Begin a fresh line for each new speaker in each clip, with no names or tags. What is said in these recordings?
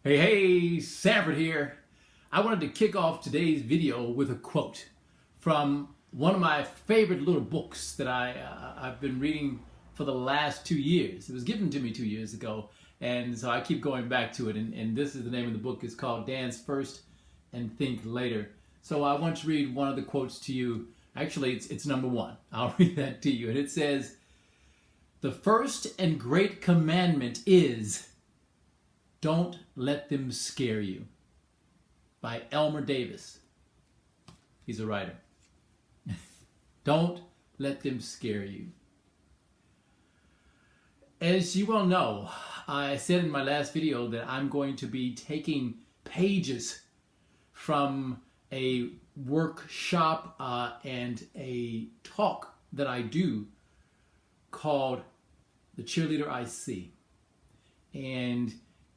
Hey, Sanford here. I wanted to kick off today's video with a quote from one of my favorite little books that I've been reading for the last 2 years. It was given to me 2 years ago, and so I keep going back to it. And this is the name of the book. It's called Dance First and Think Later. So I want to read one of the quotes to you. Actually, it's number one. I'll read that to you. And it says, "The first and great commandment is, don't let them scare you," by Elmer Davis. He's a writer. Don't let them scare you. As you well know, I said in my last video that I'm going to be taking pages from a workshop and a talk that I do called The Cheerleader I See. And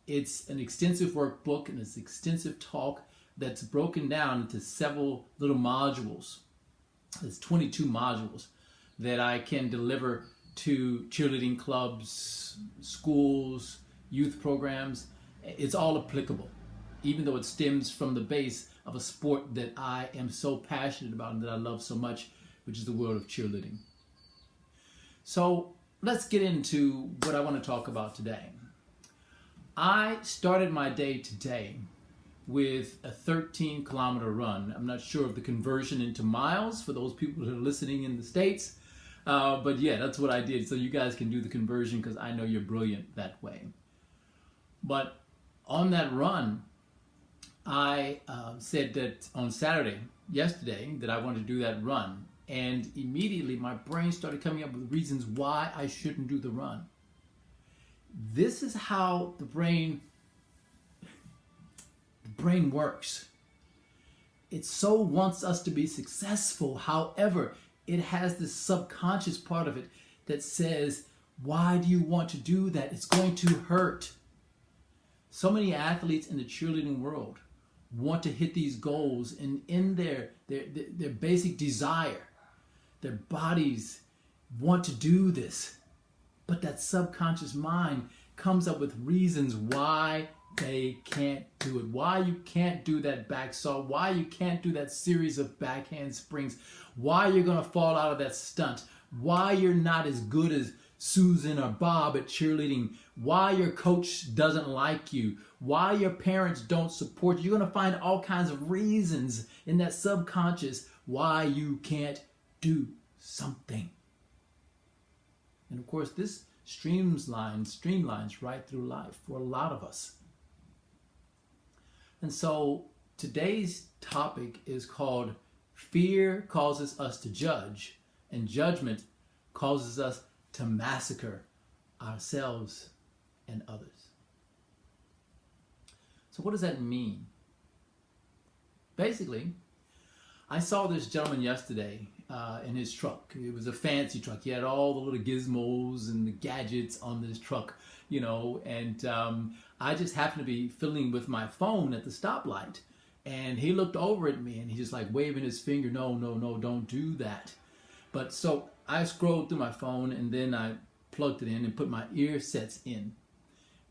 it's an extensive workbook and it's an extensive talk that's broken down into several little modules. There's 22 modules that I can deliver to cheerleading clubs, schools, youth programs. It's all applicable, even though it stems from the base of a sport that I am so passionate about and that I love so much, which is the world of cheerleading. So let's get into what I want to talk about today. I started my day today with a 13-kilometer run. I'm not sure of the conversion into miles for those people that are listening in the States, but yeah, that's what I did. So you guys can do the conversion because I know you're brilliant that way. But on that run, I said that on Saturday, yesterday, that I wanted to do that run. And immediately my brain started coming up with reasons why I shouldn't do the run. This is how the brain works. It so wants us to be successful. However, it has this subconscious part of it that says, why do you want to do that? It's going to hurt. So many athletes in the cheerleading world want to hit these goals, and in their basic desire, their bodies want to do this. But that subconscious mind comes up with reasons why they can't do it, why you can't do that back saw, why you can't do that series of backhand springs, why you're going to fall out of that stunt, why you're not as good as Susan or Bob at cheerleading, why your coach doesn't like you, why your parents don't support you. You're going to find all kinds of reasons in that subconscious why you can't do something. And of course, this streamlines right through life for a lot of us. And so today's topic is called Fear Causes Us to Judge, and Judgment causes us to massacre ourselves and others. So what does that mean? Basically, I saw this gentleman yesterday in his truck. It was a fancy truck. He had all the little gizmos and the gadgets on this truck, you know, and I just happened to be fiddling with my phone at the stoplight, and he looked over at me and he's just like waving his finger, no, don't do that. But so I scrolled through my phone and then I plugged it in and put my ear sets in,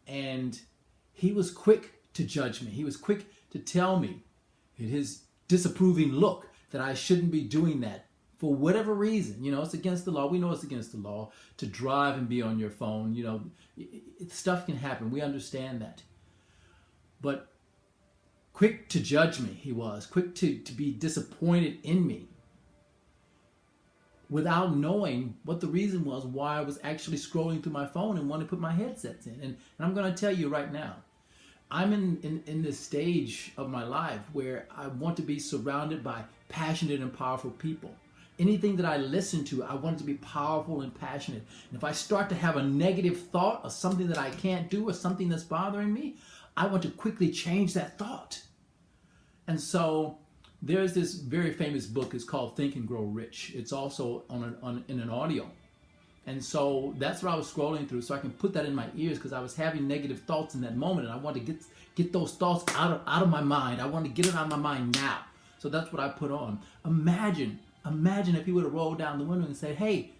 and he was quick to judge me. He was quick to tell me in his disapproving look that I shouldn't be doing that for whatever reason. You know, it's against the law. We know it's against the law to drive and be on your phone. You know, stuff can happen. We understand that. But quick to judge me, he was. Quick to be disappointed in me without knowing what the reason was why I was actually scrolling through my phone and wanted to put my headsets in. And I'm going to tell you right now, I'm in this stage of my life where I want to be surrounded by passionate and powerful people. Anything that I listen to, I want it to be powerful and passionate. And if I start to have a negative thought or something that I can't do or something that's bothering me, I want to quickly change that thought. And so there's this very famous book. It's called Think and Grow Rich. It's also in an audio. And so that's what I was scrolling through, so I can put that in my ears, because I was having negative thoughts in that moment, and I wanted to get those thoughts out of my mind. I wanted to get it out of my mind now. So that's what I put on. Imagine if he would have rolled down the window and said, "Hey,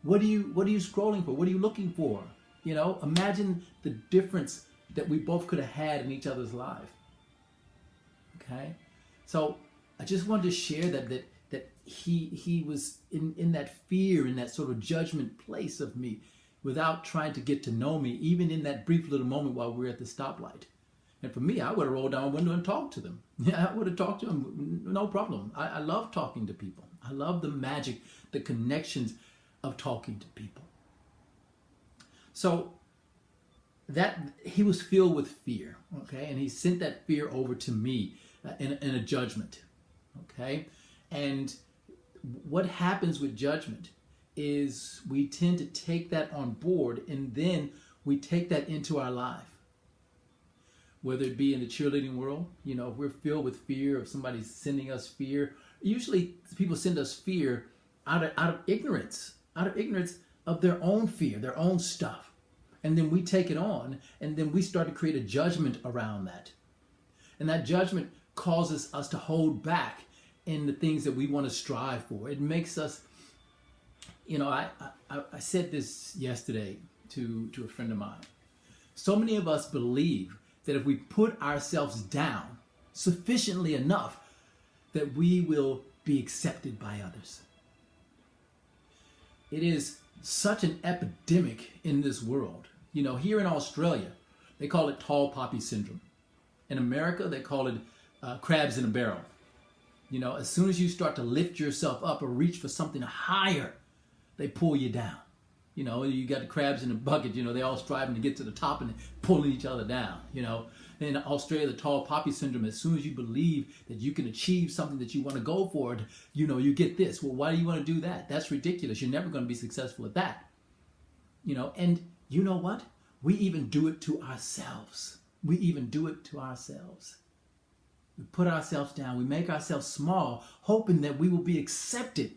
what are you scrolling for? What are you looking for?" You know, imagine the difference that we both could have had in each other's life. Okay? So I just wanted to share that he was in that fear, in that sort of judgment place of me, without trying to get to know me, even in that brief little moment while we were at the stoplight. And for me, I would have rolled down a window and talked to them. Yeah, I would have talked to them, no problem. I love talking to people. I love the magic, the connections of talking to people. So that he was filled with fear, okay? And he sent that fear over to me in a judgment, okay? And what happens with judgment is we tend to take that on board, and then we take that into our life. Whether it be in the cheerleading world, you know, if we're filled with fear, if somebody's sending us fear, usually people send us fear out of ignorance of their own fear, their own stuff. And then we take it on, and then we start to create a judgment around that. And that judgment causes us to hold back in the things that we want to strive for. It makes us, you know, I said this yesterday to a friend of mine. So many of us believe that if we put ourselves down sufficiently enough, that we will be accepted by others. It is such an epidemic in this world. You know, here in Australia, they call it tall poppy syndrome. In America, they call it crabs in a barrel. You know, as soon as you start to lift yourself up or reach for something higher, they pull you down. You know, you got the crabs in the bucket, you know, they're all striving to get to the top and pulling each other down, you know. In Australia, the tall poppy syndrome, as soon as you believe that you can achieve something that you want to go for, you know, you get this. Well, why do you want to do that? That's ridiculous. You're never going to be successful at that. You know, and you know what? We even do it to ourselves. We even do it to ourselves. We put ourselves down. We make ourselves small, hoping that we will be accepted.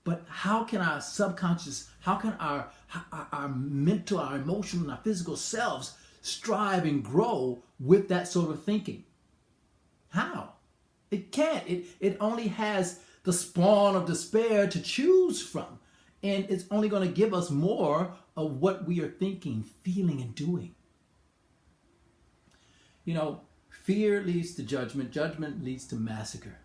But how can our subconscious, how can our mental, our emotional, and our physical selves strive and grow with that sort of thinking? How? It can't. It only has the spawn of despair to choose from. And it's only going to give us more of what we are thinking, feeling, and doing. You know, fear leads to judgment. Judgment leads to massacre.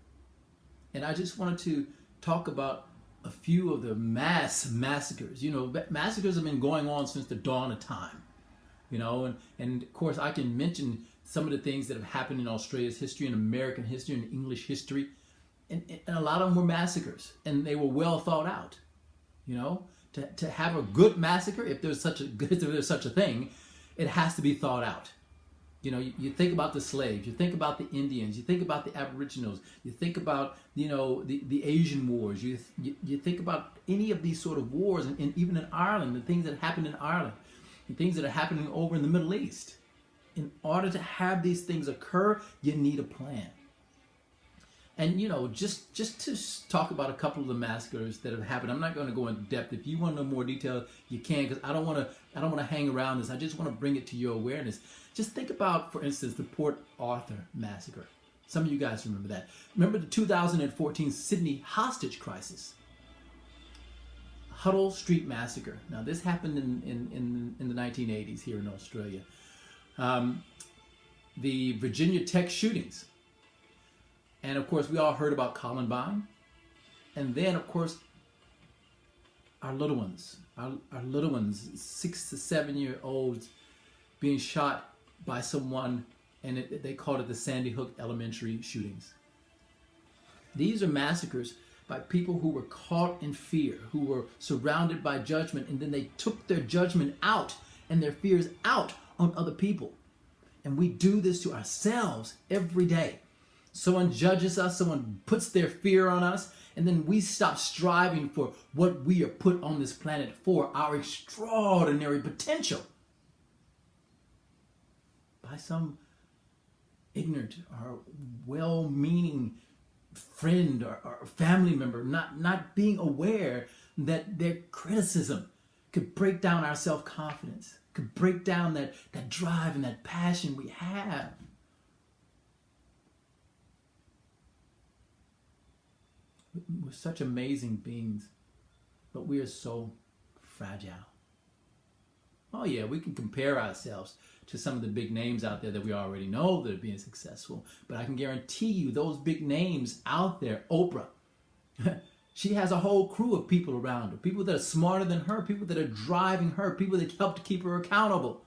And I just wanted to talk about a few of the mass massacres. You know, massacres have been going on since the dawn of time. You know, and of course I can mention some of the things that have happened in Australia's history, in American history, and English history. And a lot of them were massacres, and they were well thought out. You know, to have a good massacre, if there's such a thing, it has to be thought out. You know, you think about the slaves, you think about the Indians, you think about the Aboriginals, you think about, you know, the Asian wars, you think about any of these sort of wars, and even in Ireland, the things that happened in Ireland, and things that are happening over in the Middle East. In order to have these things occur, you need a plan. And, you know, just to talk about a couple of the massacres that have happened, I'm not going to go into depth. If you want to know more detail, you can, because I don't want to hang around this. I just want to bring it to your awareness. Just think about, for instance, the Port Arthur massacre. Some of you guys remember that. Remember the 2014 Sydney hostage crisis. Huddle Street Massacre. Now, this happened in the 1980s here in Australia. The Virginia Tech shootings. And, of course, we all heard about Columbine. And then, of course, our little ones, 6 to 7 year olds being shot by someone, and they called it the Sandy Hook Elementary shootings. These are massacres by people who were caught in fear, who were surrounded by judgment, and then they took their judgment out and their fears out on other people. And we do this to ourselves every day. Someone judges us, someone puts their fear on us, and then we stop striving for what we are put on this planet for, our extraordinary potential. By some ignorant or well-meaning friend or family member, not being aware that their criticism could break down our self-confidence, could break down that drive and that passion we have. We're such amazing beings, but we are so fragile. Oh yeah, we can compare ourselves to some of the big names out there that we already know that are being successful. But I can guarantee you those big names out there, Oprah, she has a whole crew of people around her, people that are smarter than her, people that are driving her, people that help to keep her accountable.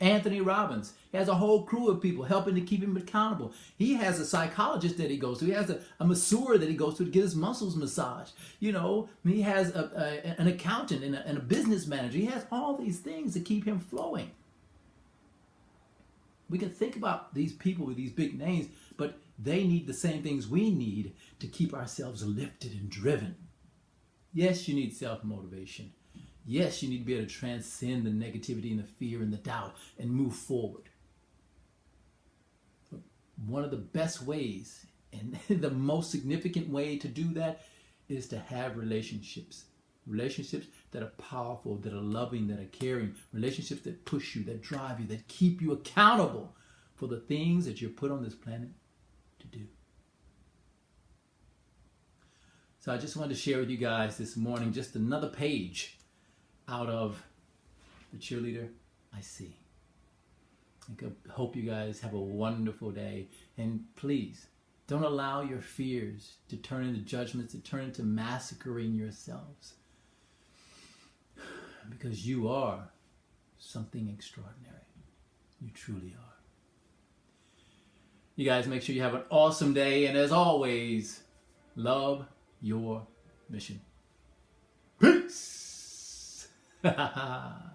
Anthony Robbins, he has a whole crew of people helping to keep him accountable. He has a psychologist that he goes to. He has a masseur that he goes to get his muscles massaged. You know, he has an accountant and a business manager. He has all these things to keep him flowing. We can think about these people with these big names, but they need the same things we need to keep ourselves lifted and driven. Yes, you need self-motivation. Yes, you need to be able to transcend the negativity and the fear and the doubt and move forward. But one of the best ways and the most significant way to do that is to have relationships. Relationships that are powerful, that are loving, that are caring. Relationships that push you, that drive you, that keep you accountable for the things that you're put on this planet to do. So I just wanted to share with you guys this morning just another page out of The Cheerleader I See. I hope you guys have a wonderful day. And please, don't allow your fears to turn into judgments, to turn into massacring yourselves. Because you are something extraordinary. You truly are. You guys make sure you have an awesome day. And as always, love your mission. Peace! Ha ha ha!